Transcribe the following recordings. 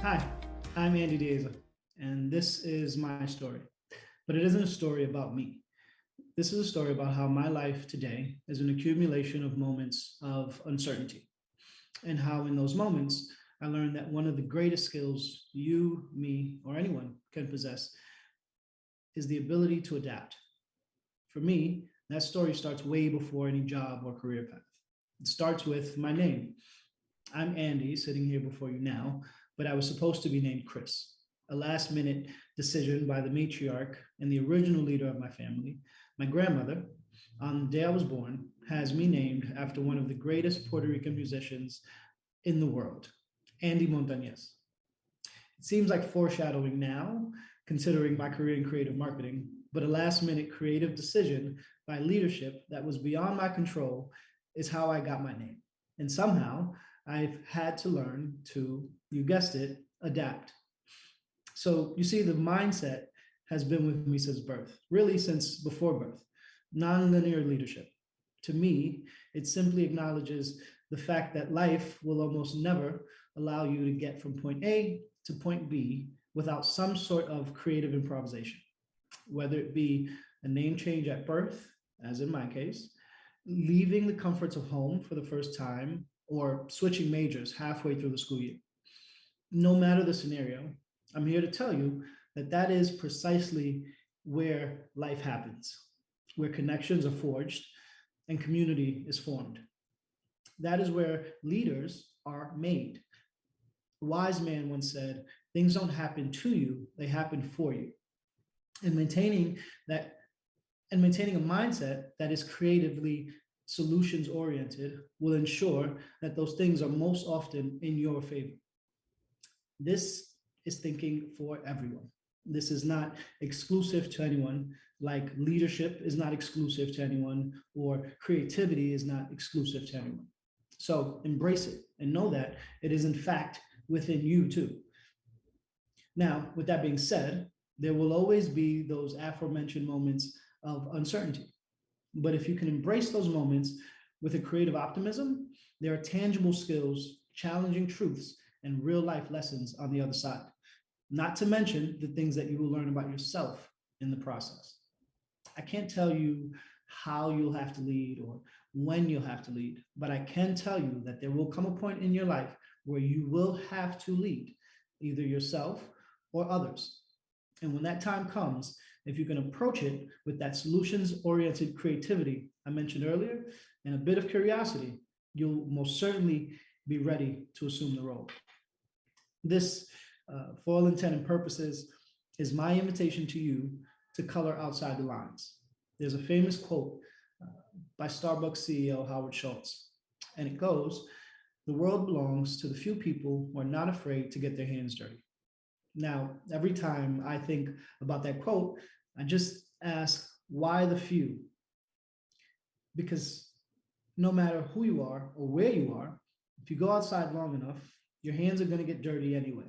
Hi, I'm Andy Deaza, and this is my story. But it isn't a story about me. This is a story about how my life today is an accumulation of moments of uncertainty, and how in those moments, I learned that one of the greatest skills you, me, or anyone can possess is the ability to adapt. For me, that story starts way before any job or career path. It starts with my name. I'm Andy, sitting here before you now, but I was supposed to be named Chris. A last minute decision by the matriarch and the original leader of my family, my grandmother, on the day I was born, has me named after one of the greatest Puerto Rican musicians in the world, Andy Montañez. It seems like foreshadowing now, considering my career in creative marketing, but a last minute creative decision by leadership that was beyond my control is how I got my name. And somehow I've had to learn to, you guessed it, adapt. So you see, the mindset has been with me since birth, really since before birth. Nonlinear leadership. To me, it simply acknowledges the fact that life will almost never allow you to get from point A to point B without some sort of creative improvisation, whether it be a name change at birth, as in my case, leaving the comforts of home for the first time, or switching majors halfway through the school year. No matter the scenario, I'm here to tell you that that is precisely where life happens, where connections are forged and community is formed. That is where leaders are made. A wise man once said, things don't happen to you, they happen for you. And that maintaining a mindset that is creatively solutions oriented will ensure that those things are most often in your favor. This is thinking for everyone. This is not exclusive to anyone, like leadership is not exclusive to anyone, or creativity is not exclusive to anyone. So embrace it and know that it is, in fact, within you too. Now, with that being said, there will always be those aforementioned moments of uncertainty. But if you can embrace those moments with a creative optimism, there are tangible skills, challenging truths, and real life lessons on the other side. Not to mention the things that you will learn about yourself in the process. I can't tell you how you'll have to lead or when you'll have to lead, but I can tell you that there will come a point in your life where you will have to lead, either yourself or others. And when that time comes, if you can approach it with that solutions oriented creativity I mentioned earlier and a bit of curiosity, you'll most certainly be ready to assume the role. This, for all intent and purposes, is my invitation to you to color outside the lines. There's a famous quote uh, by Starbucks CEO Howard Schultz, and it goes, the world belongs to the few people who are not afraid to get their hands dirty. Now, every time I think about that quote, I just ask, why the few? Because no matter who you are or where you are, if you go outside long enough, your hands are going to get dirty anyway.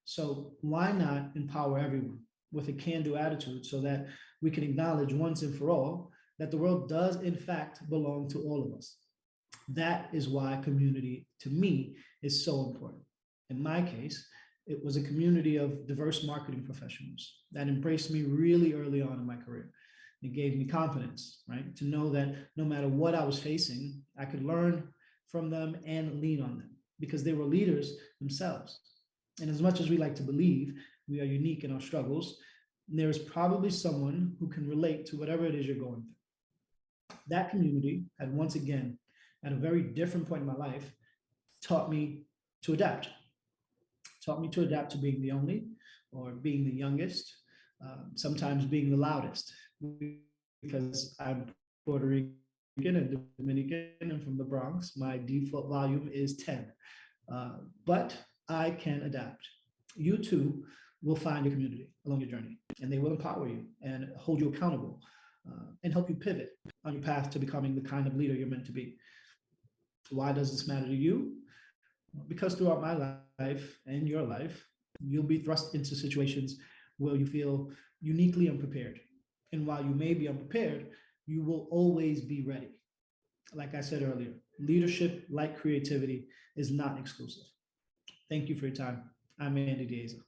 So why not empower everyone with a can-do attitude so that we can acknowledge once and for all that the world does in fact belong to all of us. That is why community to me is so important. In my case, it was a community of diverse marketing professionals that embraced me really early on in my career. It gave me confidence, right? To know that no matter what I was facing, I could learn from them and lean on them because they were leaders themselves. And as much as we like to believe we are unique in our struggles, there is probably someone who can relate to whatever it is you're going through. That community had once again, at a very different point in my life, taught me to adapt, taught me to adapt to being the only or being the youngest, sometimes being the loudest, because I'm Puerto Rican and Dominican and from the Bronx. My default volume is 10, but I can adapt. You too will find your community along your journey, and they will empower you and hold you accountable and help you pivot on your path to becoming the kind of leader you're meant to be. Why does this matter to you? Because throughout my life and your life, you'll be thrust into situations where you feel uniquely unprepared. And while you may be unprepared, you will always be ready. Like I said earlier, leadership, like creativity, is not exclusive. Thank you for your time. I'm Andy Deaza.